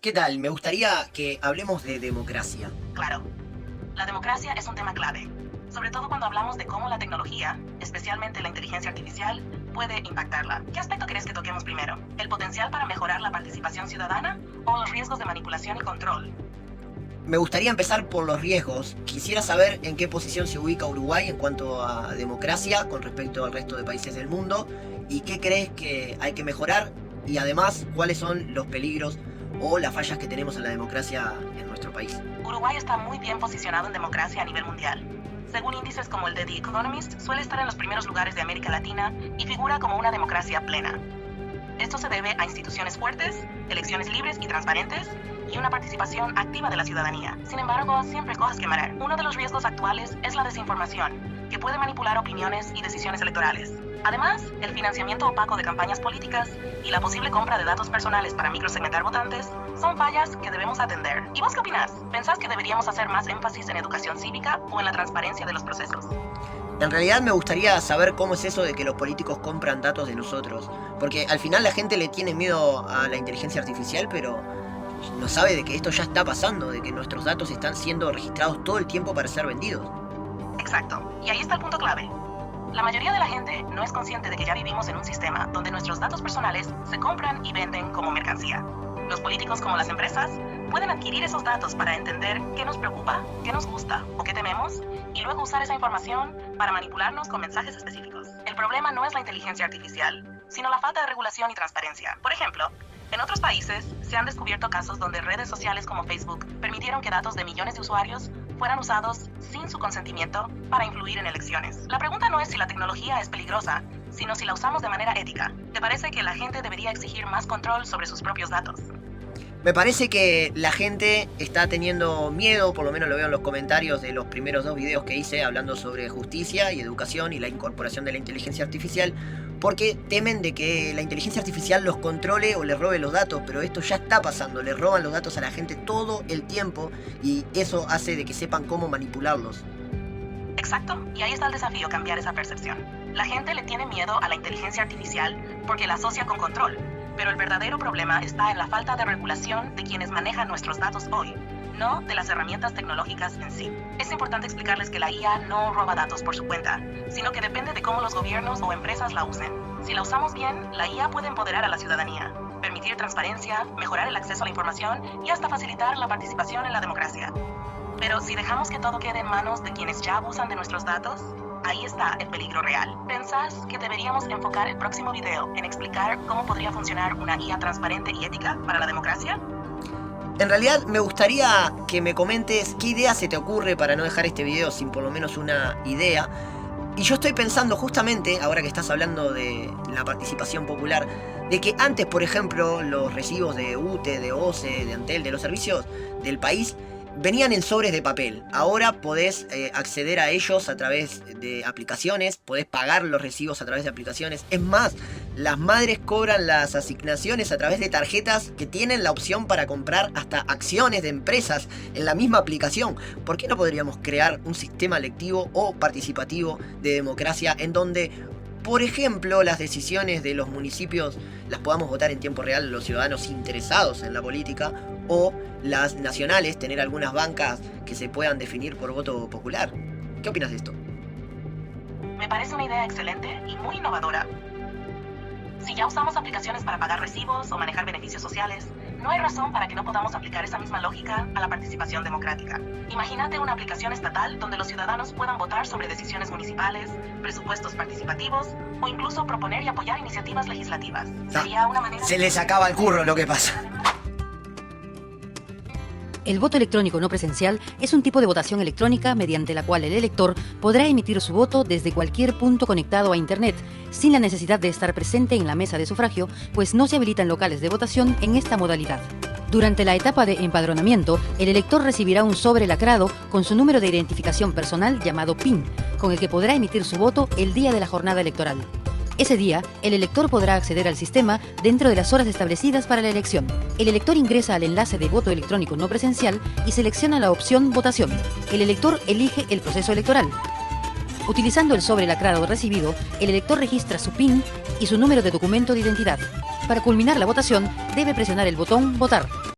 ¿Qué tal? Me gustaría que hablemos de democracia. Claro, la democracia es un tema clave, sobre todo cuando hablamos de cómo la tecnología, especialmente la inteligencia artificial, puede impactarla. ¿Qué aspecto crees que toquemos primero? ¿El potencial para mejorar la participación ciudadana o los riesgos de manipulación y control? Me gustaría empezar por los riesgos. Quisiera saber en qué posición se ubica Uruguay en cuanto a democracia con respecto al resto de países del mundo y qué crees que hay que mejorar y además cuáles son los peligros o las fallas que tenemos en la democracia en nuestro país. Uruguay está muy bien posicionado en democracia a nivel mundial. Según índices como el de The Economist, suele estar en los primeros lugares de América Latina y figura como una democracia plena. Esto se debe a instituciones fuertes, elecciones libres y transparentes y una participación activa de la ciudadanía. Sin embargo, siempre hay cosas que mejorar. Uno de los riesgos actuales es la desinformación, que puede manipular opiniones y decisiones electorales. Además, el financiamiento opaco de campañas políticas y la posible compra de datos personales para microsegmentar votantes son fallas que debemos atender. ¿Y vos qué opinás? ¿Pensás que deberíamos hacer más énfasis en educación cívica o en la transparencia de los procesos? En realidad me gustaría saber cómo es eso de que los políticos compran datos de nosotros. Porque al final la gente le tiene miedo a la inteligencia artificial, pero no sabe de que esto ya está pasando, de que nuestros datos están siendo registrados todo el tiempo para ser vendidos. Exacto. Y ahí está el punto clave. La mayoría de la gente no es consciente de que ya vivimos en un sistema donde nuestros datos personales se compran y venden como mercancía. Los políticos como las empresas pueden adquirir esos datos para entender qué nos preocupa, qué nos gusta o qué tememos y luego usar esa información para manipularnos con mensajes específicos. El problema no es la inteligencia artificial, sino la falta de regulación y transparencia. Por ejemplo, en otros países se han descubierto casos donde redes sociales como Facebook permitieron que datos de millones de usuarios fueran usados sin su consentimiento para influir en elecciones. La pregunta no es si la tecnología es peligrosa, sino si la usamos de manera ética. ¿Te parece que la gente debería exigir más control sobre sus propios datos? Me parece que la gente está teniendo miedo, por lo menos lo veo en los comentarios de los primeros 2 videos que hice hablando sobre justicia y educación y la incorporación de la inteligencia artificial, porque temen de que la inteligencia artificial los controle o les robe los datos, pero esto ya está pasando, le roban los datos a la gente todo el tiempo y eso hace de que sepan cómo manipularlos. Exacto, y ahí está el desafío, cambiar esa percepción. La gente le tiene miedo a la inteligencia artificial porque la asocia con control. Pero el verdadero problema está en la falta de regulación de quienes manejan nuestros datos hoy, no de las herramientas tecnológicas en sí. Es importante explicarles que la IA no roba datos por su cuenta, sino que depende de cómo los gobiernos o empresas la usen. Si la usamos bien, la IA puede empoderar a la ciudadanía, permitir transparencia, mejorar el acceso a la información y hasta facilitar la participación en la democracia. Pero si dejamos que todo quede en manos de quienes ya abusan de nuestros datos, ahí está el peligro real. ¿Pensás que deberíamos enfocar el próximo video en explicar cómo podría funcionar una IA transparente y ética para la democracia? En realidad me gustaría que me comentes qué idea se te ocurre para no dejar este video sin por lo menos una idea. Y yo estoy pensando justamente, ahora que estás hablando de la participación popular, de que antes, por ejemplo, los recibos de UTE, de OCE, de Antel, de los servicios del país, venían en sobres de papel. Ahora podés acceder a ellos a través de aplicaciones, podés pagar los recibos a través de aplicaciones. Es más, las madres cobran las asignaciones a través de tarjetas que tienen la opción para comprar hasta acciones de empresas en la misma aplicación. ¿Por qué no podríamos crear un sistema lectivo o participativo de democracia en donde, por ejemplo, las decisiones de los municipios las podamos votar en tiempo real los ciudadanos interesados en la política, o las nacionales, tener algunas bancas que se puedan definir por voto popular? ¿Qué opinas de esto? Me parece una idea excelente y muy innovadora. Si ya usamos aplicaciones para pagar recibos o manejar beneficios sociales, no hay razón para que no podamos aplicar esa misma lógica a la participación democrática. Imagínate una aplicación estatal donde los ciudadanos puedan votar sobre decisiones municipales, presupuestos participativos o incluso proponer y apoyar iniciativas legislativas. Sería una manera... Se les acaba el curro lo que pasa. El voto electrónico no presencial es un tipo de votación electrónica mediante la cual el elector podrá emitir su voto desde cualquier punto conectado a Internet, sin la necesidad de estar presente en la mesa de sufragio, pues no se habilitan locales de votación en esta modalidad. Durante la etapa de empadronamiento, el elector recibirá un sobre lacrado con su número de identificación personal llamado PIN, con el que podrá emitir su voto el día de la jornada electoral. Ese día, el elector podrá acceder al sistema dentro de las horas establecidas para la elección. El elector ingresa al enlace de voto electrónico no presencial y selecciona la opción Votación. El elector elige el proceso electoral. Utilizando el sobre lacrado recibido, el elector registra su PIN y su número de documento de identidad. Para culminar la votación, debe presionar el botón Votar.